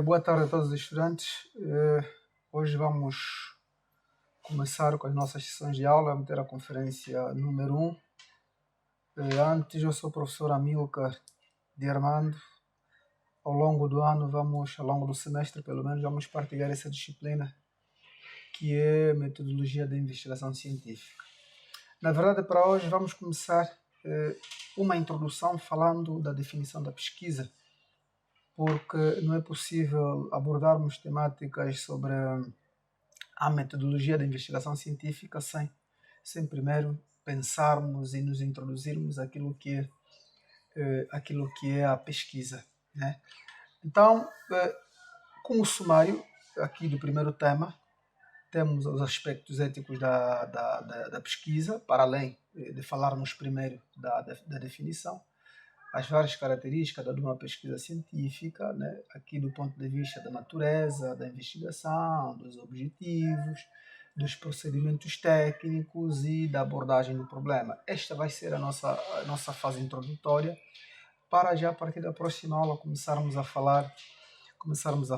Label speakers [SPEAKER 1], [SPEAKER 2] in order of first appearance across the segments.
[SPEAKER 1] Boa tarde a todos os estudantes. Hoje vamos começar com as nossas sessões de aula, vamos ter a conferência número 1. Antes, eu sou o professor Amilcar de Armando. Ao longo do ano, ao longo do semestre pelo menos, vamos partilhar essa disciplina que é metodologia da investigação científica. Na verdade, para hoje vamos começar uma introdução falando da definição da pesquisa, porque não é possível abordarmos temáticas sobre a metodologia da investigação científica sem primeiro pensarmos e nos introduzirmos aquilo que é a pesquisa, né? Então, como sumário aqui do primeiro tema, temos os aspectos éticos da pesquisa, para além de falarmos primeiro da definição, as várias características de uma pesquisa científica, né? Aqui do ponto de vista da natureza, da investigação, dos objetivos, dos procedimentos técnicos e da abordagem do problema. Esta vai ser a nossa fase introdutória, para já a partir da próxima aula começarmos a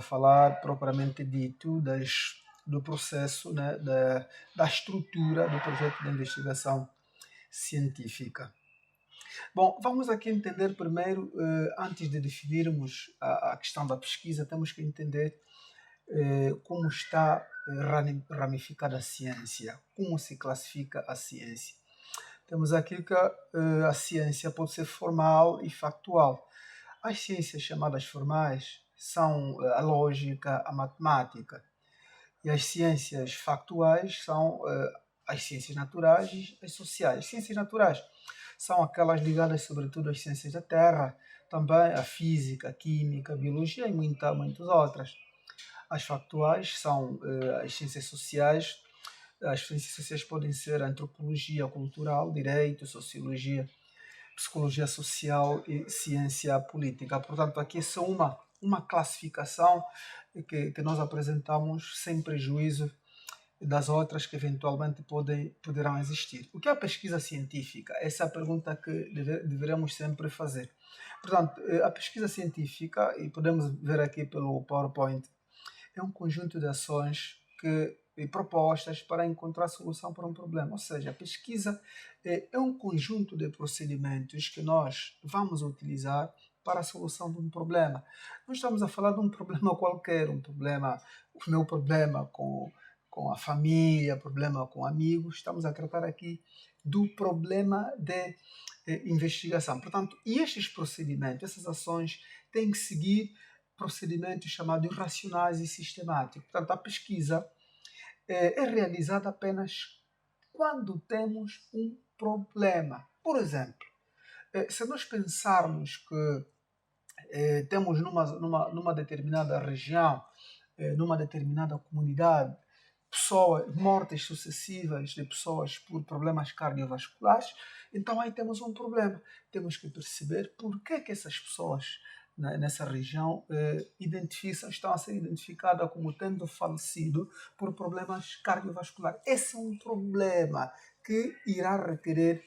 [SPEAKER 1] falar propriamente dito do processo, né? da estrutura do projeto de investigação científica. Bom, vamos aqui entender primeiro, antes de definirmos a questão da pesquisa, temos que entender como está ramificada a ciência, como se classifica a ciência. Temos aqui que a ciência pode ser formal e factual. As ciências chamadas formais são a lógica, a matemática, e as ciências factuais são as ciências naturais e as sociais. As ciências naturais são aquelas ligadas sobretudo às ciências da Terra, também a física, a química, a biologia e muitas outras. As factuais são as ciências sociais. As ciências sociais podem ser a antropologia cultural, direito, sociologia, psicologia social e ciência política. Portanto, aqui é só uma classificação que nós apresentamos sem prejuízo das outras que eventualmente poderão existir. O que é a pesquisa científica? Essa é a pergunta que deveremos sempre fazer. Portanto, a pesquisa científica, e podemos ver aqui pelo PowerPoint, é um conjunto de ações e propostas para encontrar solução para um problema. Ou seja, a pesquisa é um conjunto de procedimentos que nós vamos utilizar para a solução de um problema. Não estamos a falar de um problema qualquer, o meu problema com a família, problema com amigos. Estamos a tratar aqui do problema de investigação. Portanto, e estes procedimentos, essas ações, têm que seguir procedimentos chamados racionais e sistemáticos. Portanto, a pesquisa é realizada apenas quando temos um problema. Por exemplo, se nós pensarmos que temos numa determinada região, numa determinada comunidade, mortes sucessivas de pessoas por problemas cardiovasculares, então aí temos um problema. Temos que perceber por que essas pessoas nessa região estão a ser identificadas como tendo falecido por problemas cardiovasculares. Esse é um problema que irá requerer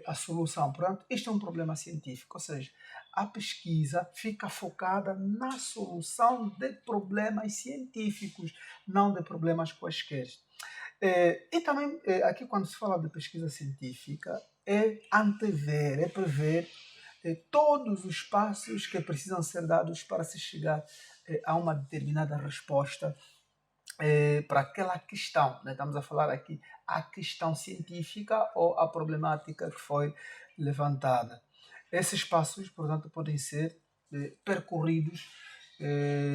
[SPEAKER 1] a solução. Portanto, este é um problema científico, ou seja, a pesquisa fica focada na solução de problemas científicos, não de problemas quaisquer. E também, aqui quando se fala de pesquisa científica, é antever, é prever todos os passos que precisam ser dados para se chegar a uma determinada resposta para aquela questão, né? Estamos a falar aqui a questão científica ou a problemática que foi levantada. Esses passos, portanto, podem ser percorridos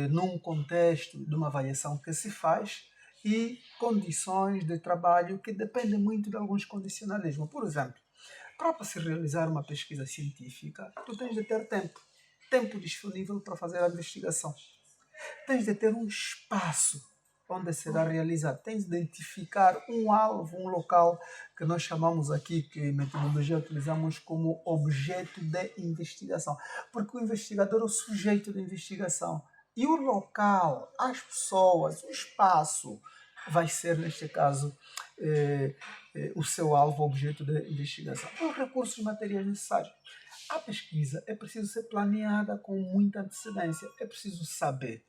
[SPEAKER 1] num contexto de uma avaliação que se faz e condições de trabalho que dependem muito de alguns condicionalismos. Por exemplo, para se realizar uma pesquisa científica, tu tens de ter tempo disponível para fazer a investigação. Tens de ter um espaço onde será realizado. Tens de identificar um alvo, um local que nós chamamos aqui, que em metodologia utilizamos como objeto de investigação. Porque o investigador é o sujeito da investigação. E o local, as pessoas, o espaço, vai ser, neste caso, o seu alvo, objeto de investigação. Os recursos materiais necessários. A pesquisa é preciso ser planeada com muita antecedência. É preciso saber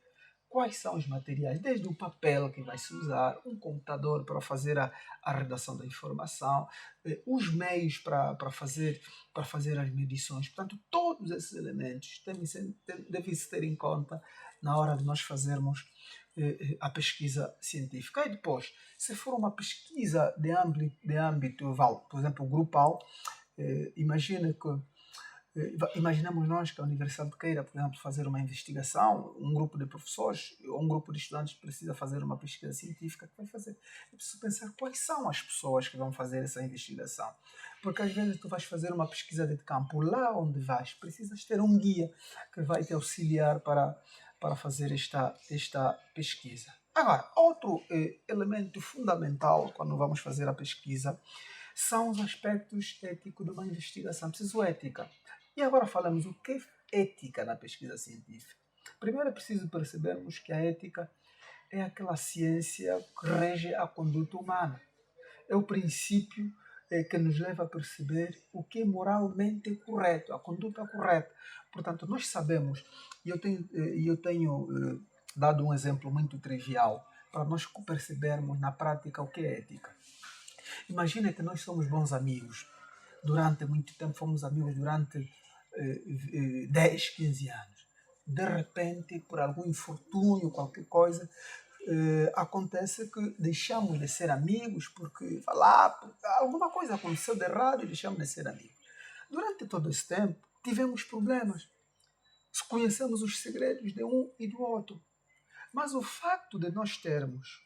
[SPEAKER 1] quais são os materiais, desde o papel que vai se usar, um computador para fazer a redação da informação, os meios para fazer as medições. Portanto, todos esses elementos devem-se ter em conta na hora de nós fazermos a pesquisa científica. E depois, se for uma pesquisa de âmbito, por exemplo, grupal, imagina que imaginamos nós que a universidade queira, por exemplo, fazer uma investigação, um grupo de professores ou um grupo de estudantes precisa fazer uma pesquisa científica, que vai fazer? É preciso pensar quais são as pessoas que vão fazer essa investigação. Porque às vezes tu vais fazer uma pesquisa de campo, lá onde vais, precisas ter um guia que vai te auxiliar para fazer esta pesquisa. Agora, outro elemento fundamental quando vamos fazer a pesquisa são os aspectos éticos de uma investigação. Preciso ética. E agora falamos o que é ética na pesquisa científica. Primeiro é preciso percebermos que a ética é aquela ciência que rege a conduta humana. É o princípio que nos leva a perceber o que é moralmente correto, a conduta correta. Portanto, nós sabemos, e eu tenho dado um exemplo muito trivial para nós percebermos na prática o que é ética. Imagina que nós somos bons amigos. Durante muito tempo fomos amigos durante 10, 15 anos. De repente, por algum infortúnio, qualquer coisa, acontece que deixamos de ser amigos porque alguma coisa aconteceu de errado e deixamos de ser amigos. Durante todo esse tempo, tivemos problemas. Conhecemos os segredos de um e do outro. Mas o facto de nós termos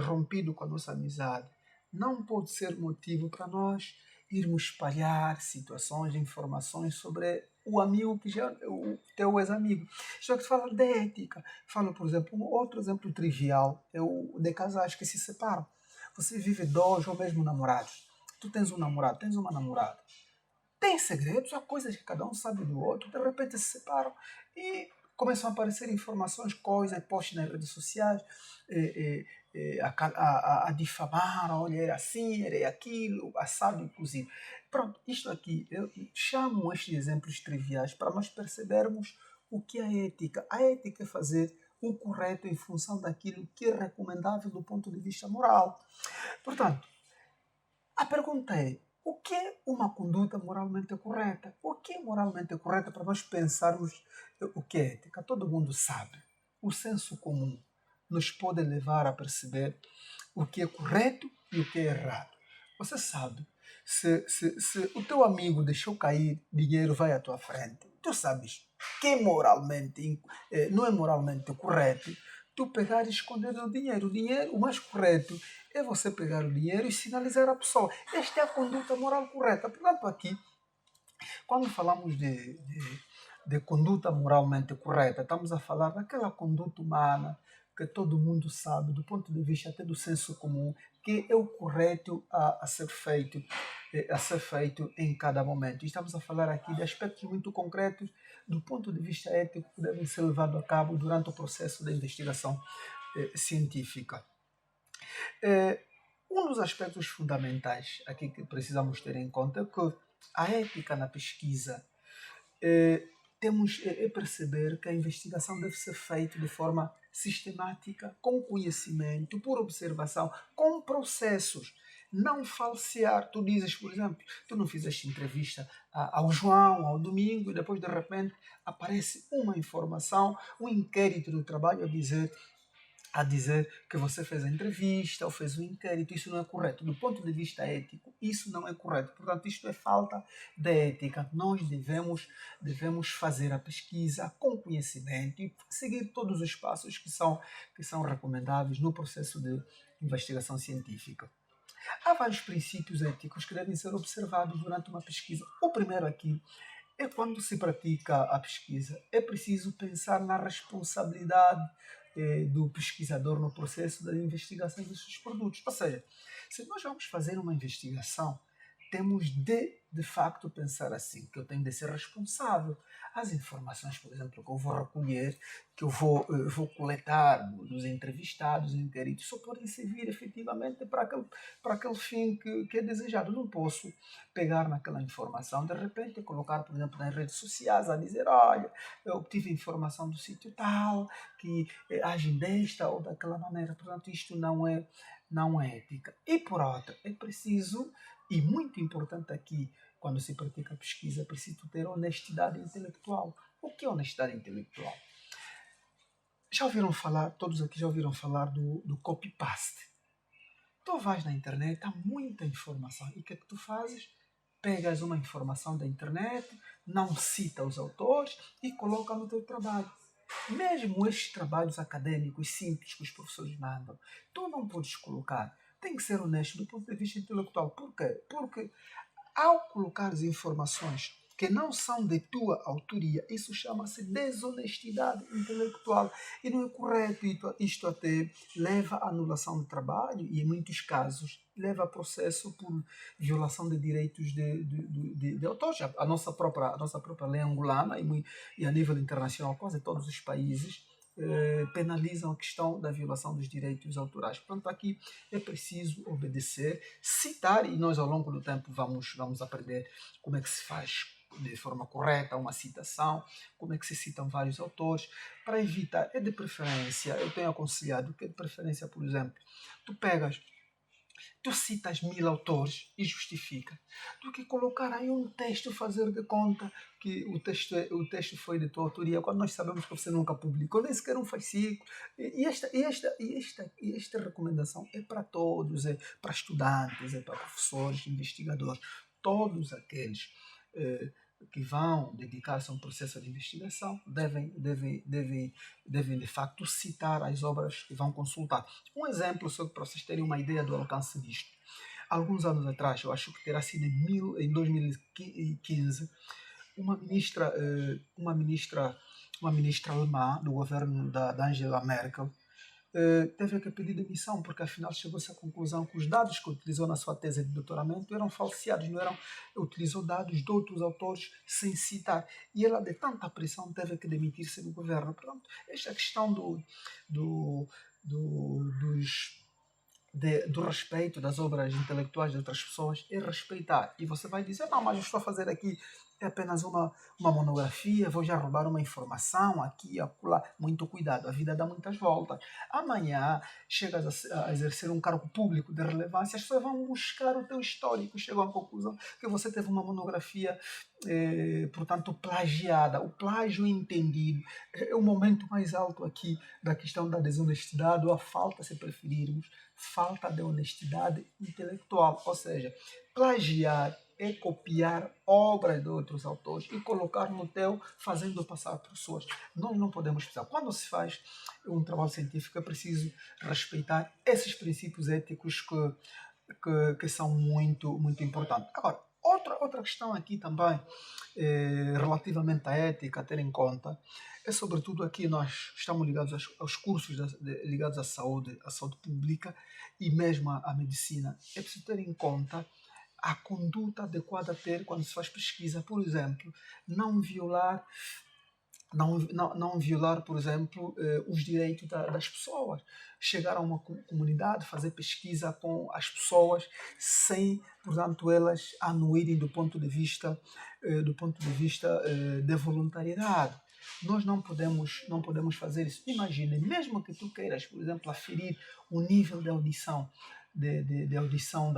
[SPEAKER 1] rompido com a nossa amizade não pode ser motivo para nós irmos espalhar situações, informações sobre o amigo que já o teu ex-amigo. Isto é que se fala de ética. Falo, por exemplo, um outro exemplo trivial é o de casais que se separam. Você vive dois ou mesmo namorados. Tu tens um namorado, tens uma namorada. Tem segredos, há coisas que cada um sabe do outro, de repente se separam e começam a aparecer informações, coisas, posts nas redes sociais, a difamar, olha, era assim, era aquilo, assado, inclusive. Pronto, isto aqui, eu chamo estes exemplos triviais para nós percebermos o que é a ética. A ética é fazer o correto em função daquilo que é recomendável do ponto de vista moral. Portanto, a pergunta é, o que é uma conduta moralmente correta? O que é moralmente correta para nós pensarmos o que é ética? Todo mundo sabe. O senso comum nos pode levar a perceber o que é correto e o que é errado. Você sabe, se o teu amigo deixou cair dinheiro, vai à tua frente, tu sabes que não é moralmente correto tu pegar e esconder o dinheiro. O dinheiro, o mais correto é você pegar o dinheiro e sinalizar à pessoa. Esta é a conduta moral correta. Portanto, aqui, quando falamos de conduta moralmente correta, estamos a falar daquela conduta humana que todo mundo sabe, do ponto de vista até do senso comum, que é o correto a ser feito em cada momento. E estamos a falar aqui de aspectos muito concretos do ponto de vista ético que devem ser levados a cabo durante o processo da investigação científica. Um dos aspectos fundamentais aqui que precisamos ter em conta é que a ética na pesquisa temos perceber que a investigação deve ser feita de forma sistemática, com conhecimento, por observação, com processos. Não falsear. Tu dizes, por exemplo, tu não fizeste entrevista ao João, ao Domingo, e depois de repente aparece uma informação, um inquérito do trabalho a dizer que você fez a entrevista ou fez o inquérito. Isso não é correto. Do ponto de vista ético, isso não é correto. Portanto, isto é falta de ética. Nós devemos fazer a pesquisa com conhecimento e seguir todos os passos que são recomendáveis no processo de investigação científica. Há vários princípios éticos que devem ser observados durante uma pesquisa. O primeiro aqui é quando se pratica a pesquisa. É preciso pensar na responsabilidade do pesquisador no processo da investigação desses produtos. Ou seja, se nós vamos fazer uma investigação, temos de facto, pensar assim, que eu tenho de ser responsável. As informações, por exemplo, que eu vou recolher, que eu vou coletar dos entrevistados, inquéritos, só podem servir efetivamente para aquele fim que é desejado. Eu não posso pegar naquela informação, de repente, colocar, por exemplo, nas redes sociais, a dizer, olha, eu obtive informação do sítio tal, que agem desta ou daquela maneira. Portanto, isto não é ética. E por outra, é preciso, e muito importante aqui, quando se pratica pesquisa, é preciso ter honestidade intelectual. O que é honestidade intelectual? Já ouviram falar, todos aqui já ouviram falar do copy-paste. Tu vais na internet, há muita informação. E o que é que tu fazes? Pegas uma informação da internet, não cita os autores e coloca no teu trabalho. Mesmo estes trabalhos acadêmicos simples que os professores mandam, tu não podes colocar. Tem que ser honesto do ponto de vista intelectual. Por quê? Porque ao colocar as informações que não são de tua autoria, isso chama-se desonestidade intelectual. E não é correto. Isto até leva à anulação de trabalho e, em muitos casos, leva a processo por violação de direitos de autores. A nossa própria lei angolana e a nível internacional, quase todos os países penalizam a questão da violação dos direitos autorais. Portanto, aqui é preciso obedecer, citar, e nós ao longo do tempo vamos aprender como é que se faz de forma correta uma citação, como é que se citam vários autores, para evitar, é de preferência, eu tenho aconselhado que é de preferência, por exemplo, tu citas 1000 autores e justifica, do que colocar aí um texto, fazer de conta que o texto foi de tua autoria, quando nós sabemos que você nunca publicou, nem sequer um fascículo. Esta recomendação é para todos, é para estudantes, é para professores, investigadores, todos aqueles que vão dedicar-se a um processo de investigação devem de facto citar as obras que vão consultar. Um exemplo, só para vocês terem uma ideia do alcance disto. Alguns anos atrás, eu acho que terá sido em 2015, uma ministra alemã do governo da Angela Merkel teve que pedir demissão, porque afinal chegou-se à conclusão que os dados que utilizou na sua tese de doutoramento eram falseados, não eram, utilizou dados de outros autores sem citar. E ela, de tanta pressão, teve que demitir-se do governo. Portanto, esta questão do, dos do respeito das obras intelectuais de outras pessoas é respeitar. E você vai dizer, não, mas eu estou a fazer aqui apenas uma monografia, vou já roubar uma informação aqui, acolá. Muito cuidado, a vida dá muitas voltas. Amanhã chegas a exercer um cargo público de relevância, as pessoas vão buscar o teu histórico, chegam à conclusão que você teve uma monografia, portanto, plagiada. O plágio entendido é o momento mais alto aqui da questão da desonestidade, ou a falta, se preferirmos, falta de honestidade intelectual. Ou seja, plagiar é copiar obras de outros autores e colocar no teu, fazendo passar por suas. Nós não podemos pensar. Quando se faz um trabalho científico, é preciso respeitar esses princípios éticos que são muito importantes. Agora, outra questão aqui também, relativamente à ética, a ter em conta, é sobretudo aqui nós estamos ligados aos cursos ligados à saúde pública e mesmo à medicina. É preciso ter em conta a conduta adequada a ter quando se faz pesquisa. Por exemplo, não violar, não violar, por exemplo, os direitos das pessoas. Chegar a uma comunidade, fazer pesquisa com as pessoas sem, portanto, elas anuírem do ponto de vista de voluntariedade. Nós não podemos fazer isso. Imagine, mesmo que tu queiras, por exemplo, aferir o nível de audição, de audição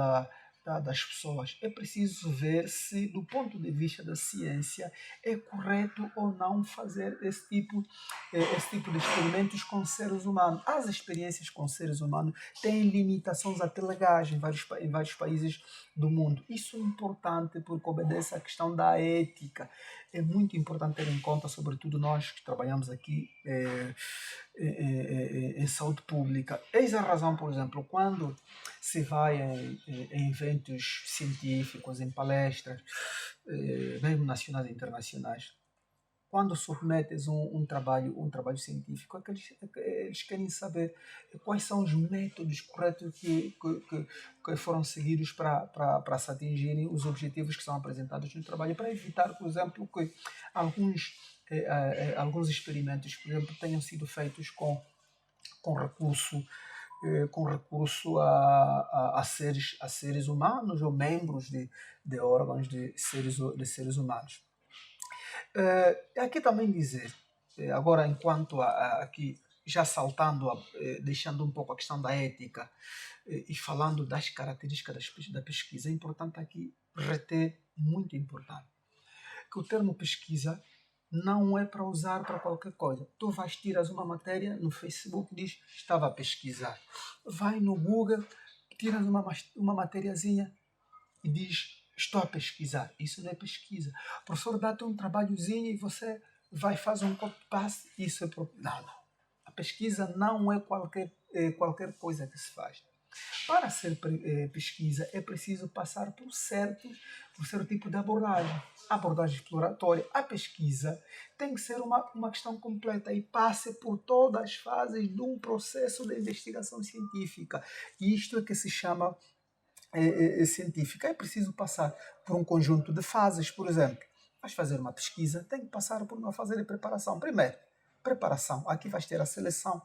[SPEAKER 1] das pessoas, é preciso ver se, do ponto de vista da ciência, é correto ou não fazer esse tipo de experimentos com seres humanos. As experiências com seres humanos têm limitações até legais em vários países do mundo. Isso é importante porque obedece à questão da ética. É muito importante ter em conta, sobretudo nós que trabalhamos aqui em saúde pública. Eis a razão, por exemplo, quando se vai em eventos científicos, em palestras, mesmo nacionais e internacionais, quando submetes um trabalho científico, é que eles querem saber quais são os métodos corretos que foram seguidos para se atingirem os objetivos que são apresentados no trabalho, para evitar, por exemplo, que alguns, alguns experimentos, por exemplo, tenham sido feitos com recurso com recurso a seres humanos ou membros de órgãos de seres humanos. Aqui também dizer, agora enquanto aqui já saltando, deixando um pouco a questão da ética e falando das características da pesquisa, é importante aqui reter, muito importante, que o termo pesquisa não é para usar para qualquer coisa. Tu vais tiras uma matéria no Facebook, diz estava a pesquisar. Vai no Google, tiras uma matériazinha e diz estou a pesquisar. Isso não é pesquisa. O professor dá-te um trabalhozinho e você vai fazer um copy-paste. Isso é... Não, não. A pesquisa não é qualquer coisa que se faz. Para ser pesquisa é preciso passar por certo tipo de abordagem. A abordagem exploratória, a pesquisa, tem que ser uma questão completa e passe por todas as fases de um processo de investigação científica. E isto é que se chama científica. É preciso passar por um conjunto de fases. Por exemplo, vais fazer uma pesquisa, tem que passar por uma fase de preparação. Primeiro, preparação. Aqui vais ter a seleção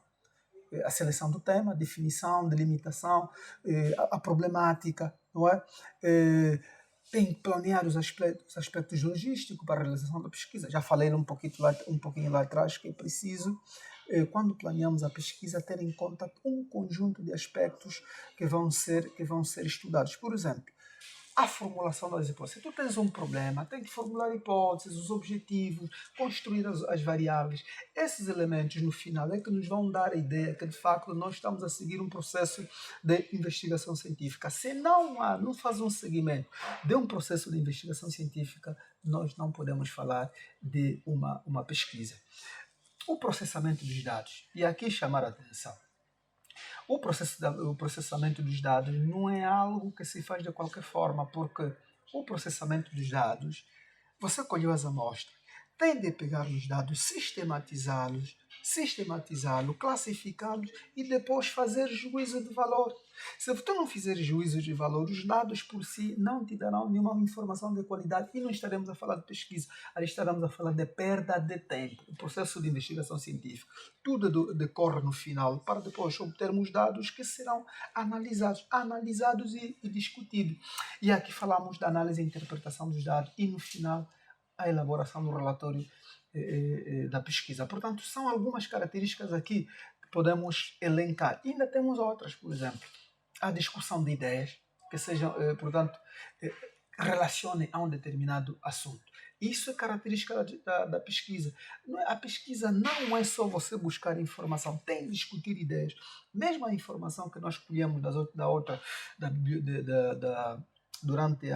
[SPEAKER 1] do tema, definição, delimitação, a problemática, não é? Tem que planear os aspectos logísticos para a realização da pesquisa. Já falei um pouquinho lá atrás que é preciso, quando planeamos a pesquisa, ter em conta um conjunto de aspectos que vão ser estudados. Por exemplo, a formulação das hipóteses. Tu tens um problema, tem que formular hipóteses, os objetivos, construir as variáveis. Esses elementos, no final, é que nos vão dar a ideia que, de facto, nós estamos a seguir um processo de investigação científica. Se não faz um seguimento de um processo de investigação científica, nós não podemos falar de uma pesquisa. O processamento dos dados. E aqui chamar a atenção. O processamento dos dados não é algo que se faz de qualquer forma, porque o processamento dos dados, você colheu as amostras, tem de pegar os dados, sistematizá-los, classificá-los e depois fazer juízo de valor. Se tu não fizer juízo de valor, os dados por si não te darão nenhuma informação de qualidade e não estaremos a falar de pesquisa, aí estaremos a falar de perda de tempo. O processo de investigação científica, tudo decorre no final para depois obtermos dados que serão analisados e discutidos. E aqui falamos da análise e interpretação dos dados e no final a elaboração do relatório da pesquisa. Portanto, são algumas características aqui que podemos elencar. E ainda temos outras, por exemplo, a discussão de ideias que sejam, portanto, relacionem a um determinado assunto. Isso é característica da pesquisa. A pesquisa não é só você buscar informação, tem de discutir ideias. Mesmo a informação que nós colhemos durante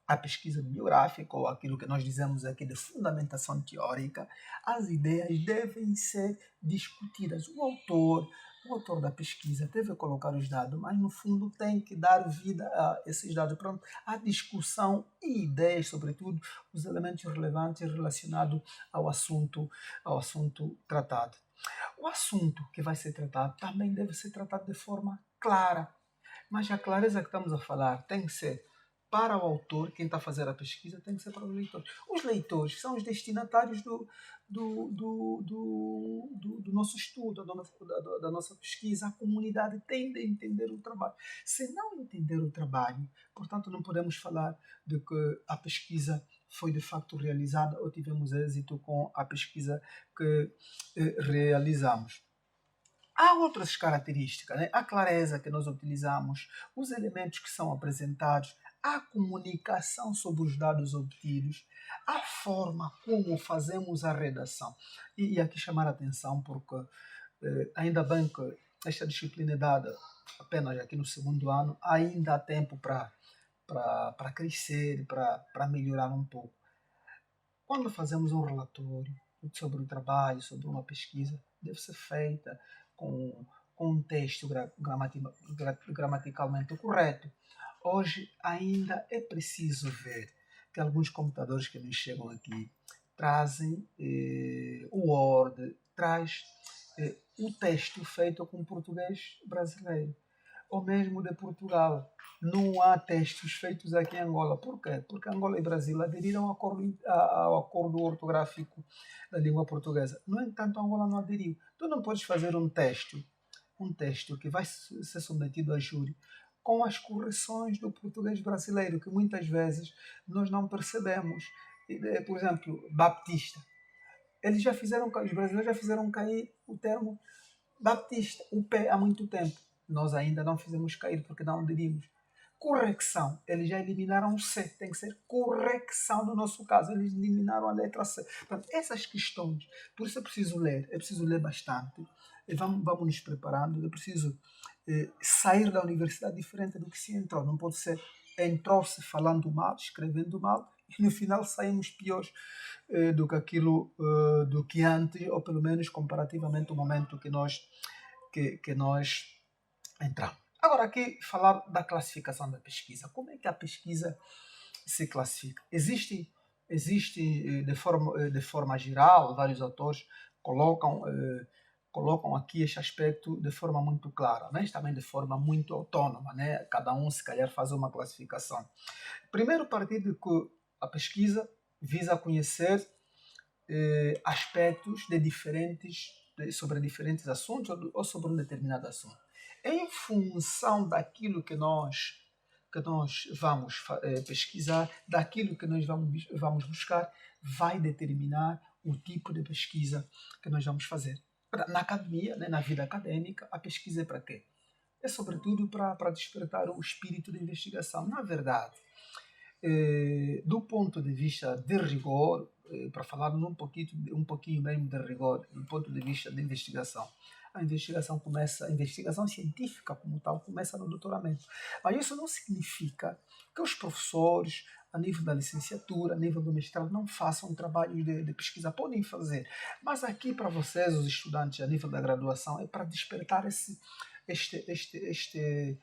[SPEAKER 1] a pesquisa bibliográfica, ou aquilo que nós dizemos aqui de fundamentação teórica, as ideias devem ser discutidas. O autor da pesquisa deve colocar os dados, mas no fundo tem que dar vida a esses dados. Pronto, a discussão e ideias, sobretudo os elementos relevantes relacionados ao assunto tratado. O assunto que vai ser tratado também deve ser tratado de forma clara, mas a clareza que estamos a falar tem que ser para o autor, quem está a fazer a pesquisa, tem que ser para os leitores. Os leitores são os destinatários do nosso estudo, da nossa pesquisa. A comunidade tem de entender o trabalho. Se não entender o trabalho, portanto, não podemos falar de que a pesquisa foi de facto realizada ou tivemos êxito com a pesquisa que realizamos. Há outras características, né? A clareza que nós utilizamos, os elementos que são apresentados, a comunicação sobre os dados obtidos, a forma como fazemos a redação. E aqui chamar a atenção porque ainda bem que esta disciplina é dada apenas aqui no segundo ano, ainda há tempo para crescer, para melhorar um pouco. Quando fazemos um relatório sobre o trabalho, sobre uma pesquisa, deve ser feita com um texto gramaticalmente correto. Hoje ainda é preciso ver que alguns computadores que nos chegam aqui trazem o Word, traz o texto feito com português brasileiro, ou mesmo de Portugal. Não há textos feitos aqui em Angola. Por quê? Porque Angola e Brasil aderiram ao acordo ortográfico da língua portuguesa. No entanto, Angola não aderiu. Tu não podes fazer um texto que vai ser submetido a júri com as correções do português brasileiro, que muitas vezes nós não percebemos. Por exemplo, Baptista. Os brasileiros já fizeram cair o termo Baptista, o pé, há muito tempo. Nós ainda não fizemos cair porque não aderimos. Correção, eles já eliminaram o C, tem que ser correção no nosso caso, eles eliminaram a letra C. Portanto, essas questões, por isso é preciso ler bastante, vamos nos preparando, é preciso sair da universidade diferente do que se entrou, não pode ser entrou-se falando mal, escrevendo mal, e no final saímos piores do que aquilo do que antes, ou pelo menos comparativamente ao momento que nós entramos. Agora, aqui falar da classificação da pesquisa. Como é que a pesquisa se classifica? Existe de forma geral, vários autores colocam aqui este aspecto de forma muito clara, mas também de forma muito autônoma, né? Cada um, se calhar, faz uma classificação. Primeiro, partir de que a pesquisa visa conhecer aspectos sobre diferentes assuntos ou sobre um determinado assunto. Em função daquilo que nós vamos pesquisar, daquilo que nós vamos buscar, vai determinar o tipo de pesquisa que nós vamos fazer. Na academia, né, na vida acadêmica, a pesquisa é para quê? É sobretudo para despertar o espírito de investigação. Na verdade, do ponto de vista de rigor, para falarmos um pouquinho mesmo de rigor, do ponto de vista de investigação, a investigação científica como tal, começa no doutoramento. Mas isso não significa que os professores, a nível da licenciatura, a nível do mestrado, não façam trabalhos de pesquisa. Podem fazer. Mas aqui, para vocês, os estudantes, a nível da graduação, é para despertar este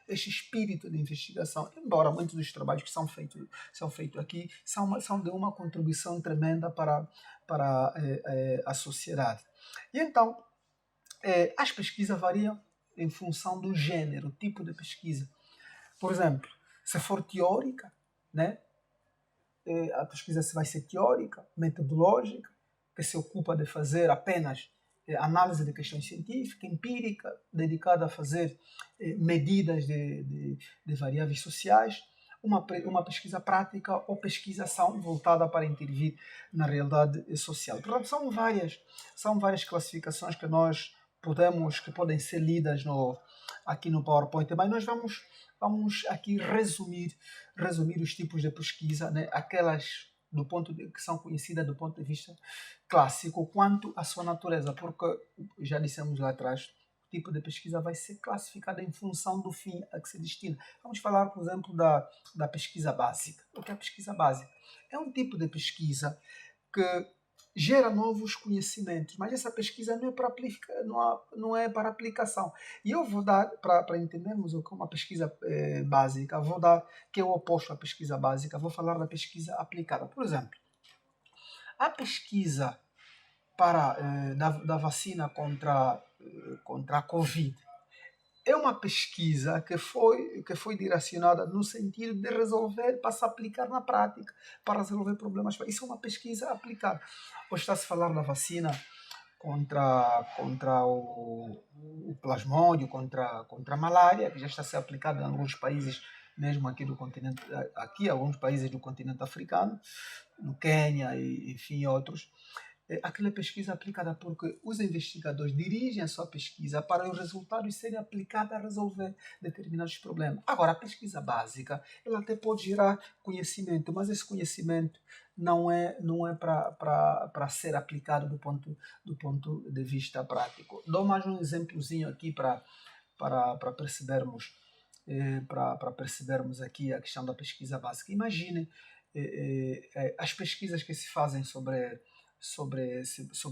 [SPEAKER 1] espírito de investigação, embora muitos dos trabalhos que são feitos aqui são de uma contribuição tremenda para a sociedade. E então, as pesquisas variam em função do gênero, tipo de pesquisa. Por exemplo, se for teórica, né, a pesquisa vai ser teórica, metodológica, que se ocupa de fazer apenas análise de questões científicas, empírica, dedicada a fazer medidas de variáveis sociais, uma pesquisa prática ou pesquisação voltada para intervir na realidade social. Portanto, são várias classificações que podem ser lidas aqui no PowerPoint, mas nós vamos aqui resumir os tipos de pesquisa, né? Aquelas que são conhecidas do ponto de vista clássico, quanto à sua natureza, porque já dissemos lá atrás, o tipo de pesquisa vai ser classificado em função do fim a que se destina. Vamos falar, por exemplo, da pesquisa básica. O que é a pesquisa básica? É um tipo de pesquisa que gera novos conhecimentos, mas essa pesquisa não é para não é para aplicação. E eu vou dar, para entendermos o que é uma pesquisa básica, vou dar, que é o oposto à pesquisa básica, vou falar da pesquisa aplicada. Por exemplo, a pesquisa da vacina contra a Covid é uma pesquisa que foi direcionada no sentido de resolver, para se aplicar na prática, para resolver problemas. Isso é uma pesquisa aplicada. Hoje está-se a falar da vacina contra o plasmódio, contra a malária, que já está a ser aplicada em alguns países, mesmo aqui alguns países do continente africano, no Quênia e, enfim, outros. Aquela pesquisa aplicada porque os investigadores dirigem a sua pesquisa para os resultados serem aplicados a resolver determinados problemas. Agora, a pesquisa básica, ela até pode gerar conhecimento, mas esse conhecimento não é para ser aplicado do ponto de vista prático. Dou mais um exemplozinho aqui para percebermos para percebermos aqui a questão da pesquisa básica. Imaginem as pesquisas que se fazem sobre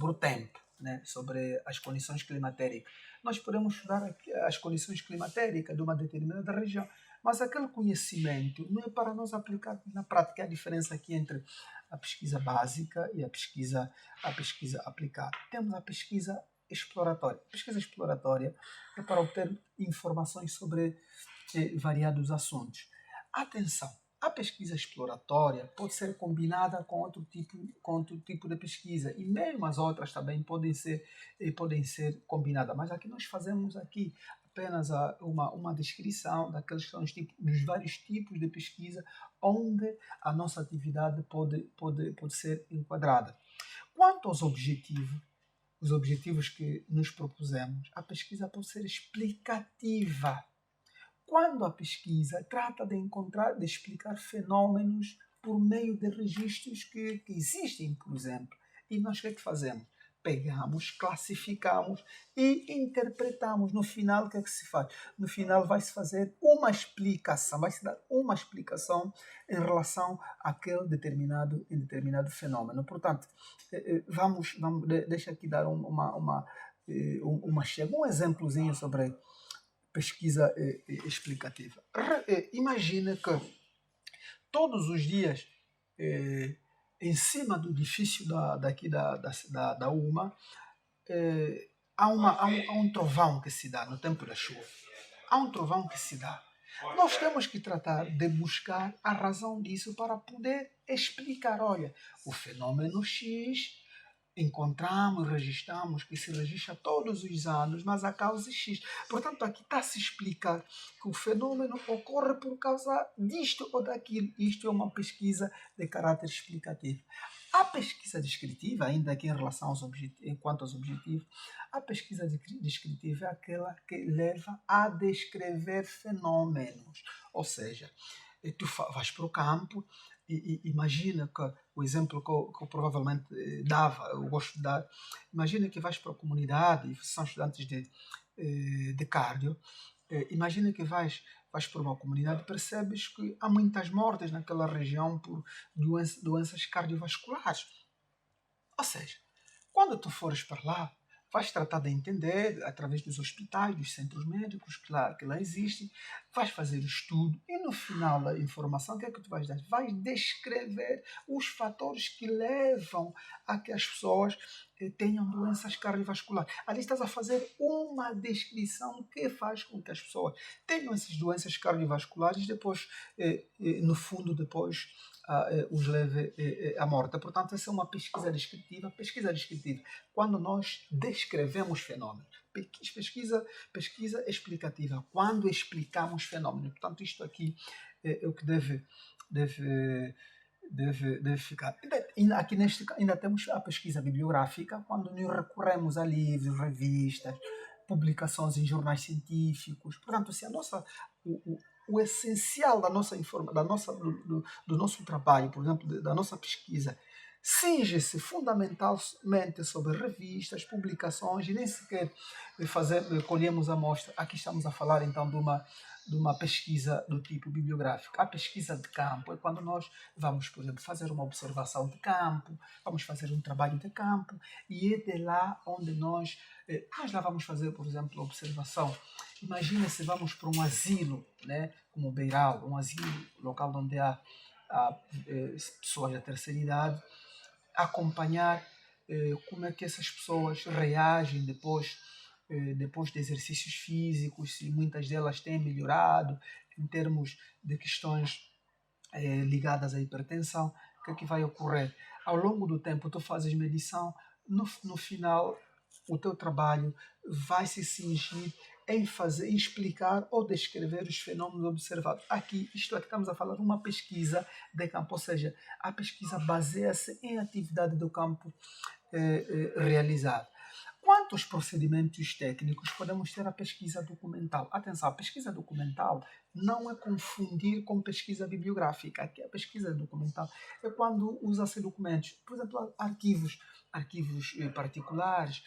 [SPEAKER 1] o tempo, né? Sobre as condições climatéricas. Nós podemos estudar as condições climatéricas de uma determinada região, Mas aquele conhecimento não é para nós aplicar na prática. A diferença aqui entre a pesquisa básica e a pesquisa aplicada. Temos a pesquisa exploratória. A pesquisa exploratória é para obter informações sobre variados assuntos. Atenção! A pesquisa exploratória pode ser combinada com outro tipo de pesquisa e mesmo as outras também podem ser combinadas. Mas aqui nós fazemos aqui apenas uma descrição daqueles que são dos vários tipos de pesquisa onde a nossa atividade pode ser enquadrada. Quanto aos objetivos, os objetivos que nos propusemos, a pesquisa pode ser explicativa. Quando a pesquisa trata de explicar fenômenos por meio de registros que existem, por exemplo, e nós o que é que fazemos? Pegamos, classificamos e interpretamos. No final, o que é que se faz? No final vai-se fazer uma explicação, vai-se dar uma explicação em relação àquele determinado fenômeno. Portanto, deixa aqui dar um exemplozinho sobre pesquisa explicativa. Imagina que todos os dias, em cima do edifício da UMA, há um trovão que se dá no tempo da chuva. Há um trovão que se dá. Nós temos que tratar de buscar a razão disso para poder explicar. Olha, o fenômeno X encontramos, registramos, que se registra todos os anos, mas a causa é X. Portanto, aqui está a se explicar que o fenômeno ocorre por causa disto ou daquilo. Isto é uma pesquisa de caráter explicativo. A pesquisa descritiva, ainda aqui em relação quanto aos objetivos, a pesquisa descritiva é aquela que leva a descrever fenômenos. Ou seja, tu vais para o campo e imagina que o exemplo que eu provavelmente eu gosto de dar, imagina que vais para a comunidade, e são estudantes de cardio, imagina que vais para uma comunidade e percebes que há muitas mortes naquela região por doenças cardiovasculares. Ou seja, quando tu fores para lá, vais tratar de entender, através dos hospitais, dos centros médicos que lá existem, vais fazer o estudo e no final da informação, o que é que tu vais dar? Vais descrever os fatores que levam a que as pessoas tenham doenças cardiovasculares. Ali estás a fazer uma descrição que faz com que as pessoas tenham essas doenças cardiovasculares e depois, no fundo, os leve à morte. Portanto, essa é uma pesquisa descritiva. Pesquisa descritiva, quando nós descrevemos fenômenos. Pesquisa explicativa, quando explicamos fenômenos. Portanto, isto aqui é o que deve ficar. Aqui ainda temos a pesquisa bibliográfica, quando nos recorremos a livros, revistas, publicações em jornais científicos. Portanto, se o essencial do nosso trabalho, por exemplo, da nossa pesquisa, cinge-se fundamentalmente sobre revistas, publicações, e nem sequer colhemos a amostra. Aqui estamos a falar então de uma pesquisa do tipo bibliográfico. A pesquisa de campo é quando nós vamos, por exemplo, fazer uma observação de campo, vamos fazer um trabalho de campo, e é de lá onde nós lá vamos fazer, por exemplo, a observação. Imagina se vamos para um asilo, né, como o Beiral, um asilo local onde há pessoas da terceira idade, acompanhar como é que essas pessoas reagem depois de exercícios físicos, se muitas delas têm melhorado em termos de questões ligadas à hipertensão. O que é que vai ocorrer? Ao longo do tempo, tu fazes medição, no final, o teu trabalho vai se cingir em explicar ou descrever os fenômenos observados. Aqui estamos a falar de uma pesquisa de campo, ou seja, a pesquisa baseia-se em atividade do campo realizada. Quanto aos procedimentos técnicos, podemos ter a pesquisa documental. Atenção, a pesquisa documental não é confundir com pesquisa bibliográfica. Aqui a pesquisa documental é quando usa-se documentos, por exemplo, arquivos particulares,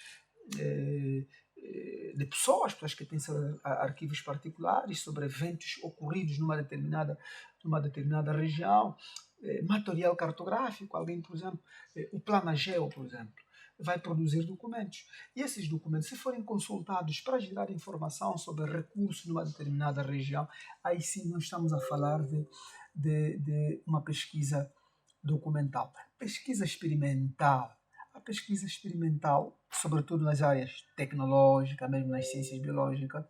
[SPEAKER 1] de pessoas que têm arquivos particulares sobre eventos ocorridos numa determinada região, material cartográfico, alguém, por exemplo, o Planageo, por exemplo. vai produzir documentos. E esses documentos, se forem consultados para gerar informação sobre recursos numa determinada região, aí sim nós estamos a falar de uma pesquisa documental. Pesquisa experimental. A pesquisa experimental, sobretudo nas áreas tecnológicas, mesmo nas ciências biológicas,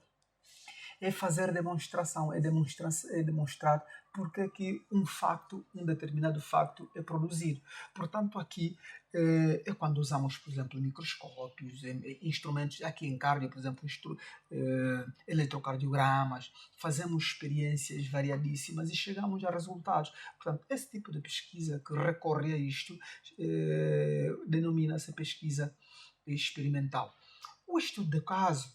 [SPEAKER 1] é fazer demonstração, é demonstrar porque que um determinado facto é produzido. Portanto, aqui é quando usamos, por exemplo, microscópios, instrumentos, aqui em cardio, por exemplo, eletrocardiogramas, fazemos experiências variadíssimas e chegamos a resultados. Portanto, esse tipo de pesquisa que recorre a isto denomina-se pesquisa experimental. O estudo de caso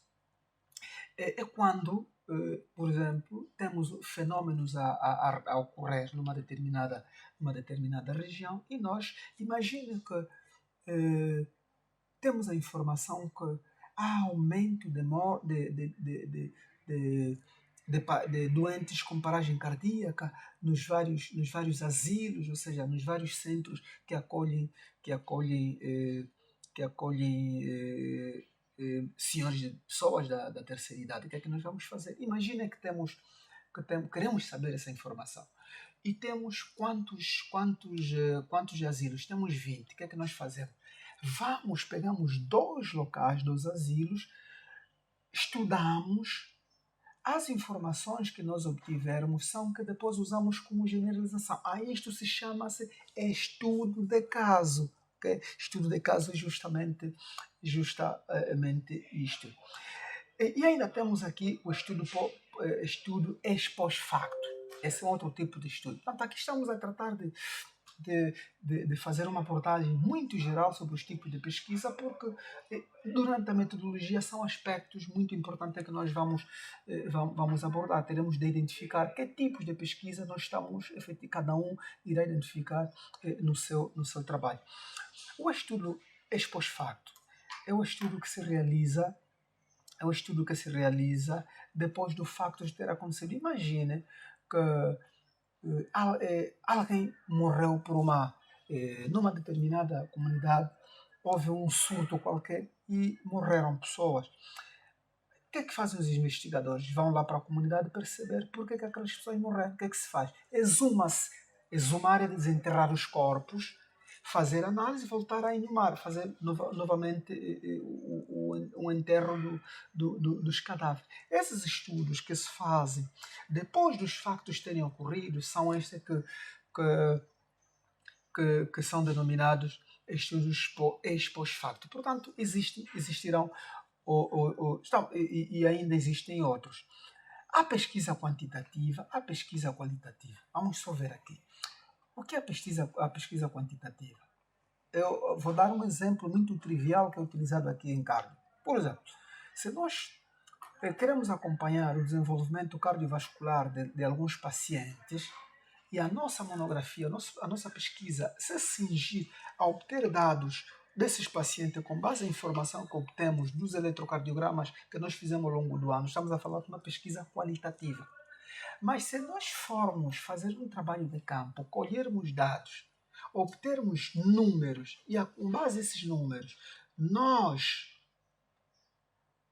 [SPEAKER 1] é quando, por exemplo, temos fenómenos a ocorrer numa determinada região e nós, imagina que temos a informação que há aumento de doentes com paragem cardíaca nos vários asilos, ou seja, nos vários centros que acolhem, que acolhem senhores, pessoas da terceira idade. O que é que nós vamos fazer? Imagina queremos saber essa informação. E temos quantos asilos? Temos 20. O que é que nós fazemos? Pegamos 2 locais, 2 asilos, estudamos as informações que nós obtivermos, são que depois usamos como generalização. Isto se chama-se estudo de caso. Okay? Estudo de caso é justamente isto. E ainda temos aqui o estudo ex post facto. Esse é outro tipo de estudo. Portanto, aqui estamos a tratar de fazer uma abordagem muito geral sobre os tipos de pesquisa, porque durante a metodologia são aspectos muito importantes que nós vamos abordar. Teremos de identificar que tipos de pesquisa nós estamos, cada um irá identificar no seu trabalho. O estudo ex post facto é o estudo que se realiza depois do facto de ter acontecido. Imagine que alguém morreu numa determinada comunidade, houve um surto qualquer e morreram pessoas. O que é que fazem os investigadores? Vão lá para a comunidade perceber por que aquelas pessoas morreram. O que é que se faz? Exumar é desenterrar os corpos, fazer análise, voltar a inumar, fazer novamente o enterro dos cadáveres. Esses estudos que se fazem depois dos factos terem ocorrido são estes que são denominados estudos ex post facto. Portanto, existirão e ainda existem outros. Há pesquisa quantitativa, há pesquisa qualitativa. Vamos só ver aqui. O que é a pesquisa quantitativa? Eu vou dar um exemplo muito trivial que é utilizado aqui em cardio. Por exemplo, se nós queremos acompanhar o desenvolvimento cardiovascular de alguns pacientes e a nossa monografia, a nossa pesquisa se cingir a obter dados desses pacientes com base em informação que obtemos dos eletrocardiogramas que nós fizemos ao longo do ano, estamos a falar de uma pesquisa qualitativa. Mas se nós formos fazer um trabalho de campo, colhermos dados, obtermos números e com base nesses números nós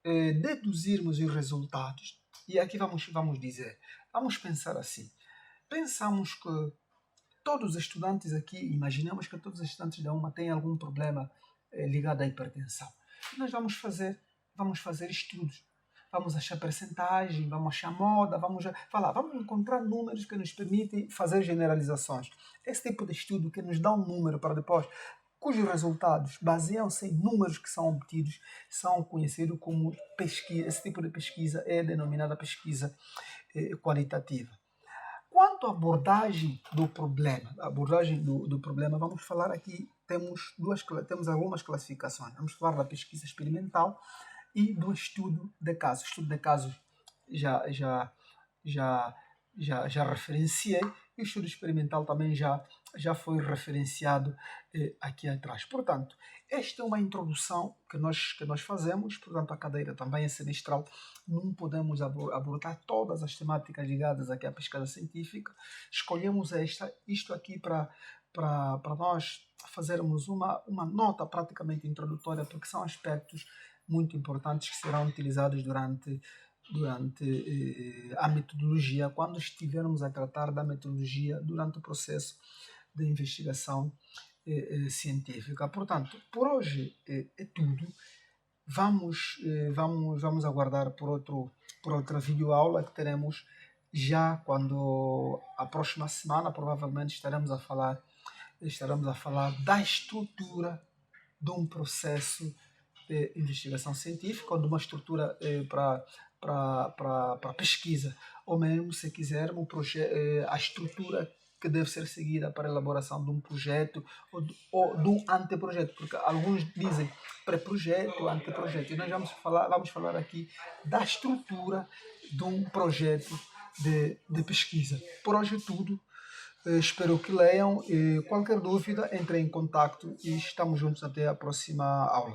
[SPEAKER 1] deduzirmos os resultados, e aqui vamos pensar assim, pensamos que todos os estudantes aqui, imaginamos que todos os estudantes da UMA têm algum problema ligado à hipertensão. E nós vamos fazer estudos. Vamos achar percentagem, vamos achar moda, vamos encontrar números que nos permitem fazer generalizações. Esse tipo de estudo que nos dá um número para depois, cujos resultados baseiam-se em números que são obtidos, são conhecidos como pesquisa. Esse tipo de pesquisa é denominada pesquisa qualitativa. Quanto à abordagem do problema, vamos falar aqui, temos algumas classificações. Vamos falar da pesquisa experimental e do estudo de casos. O estudo de casos já referenciei, e o estudo experimental também já foi referenciado aqui atrás. Portanto, esta é uma introdução que nós fazemos, portanto a cadeira também é semestral, não podemos abordar todas as temáticas ligadas aqui à pesquisa científica, escolhemos isto aqui para para nós fazermos uma nota praticamente introdutória, porque são aspectos muito importantes que serão utilizados durante a metodologia, quando estivermos a tratar da metodologia durante o processo de investigação científica. Portanto, por hoje é tudo. Vamos aguardar por outra videoaula que teremos já quando a próxima semana provavelmente estaremos a falar da estrutura de um processo de investigação científica ou de uma estrutura para pesquisa, ou mesmo, se quisermos, a estrutura que deve ser seguida para a elaboração de um projeto ou de um anteprojeto, porque alguns dizem pré-projeto, anteprojeto, e nós vamos falar aqui da estrutura de um projeto de pesquisa. Por hoje é tudo. Espero que leiam. Qualquer dúvida, entre em contato e estamos juntos até a próxima aula.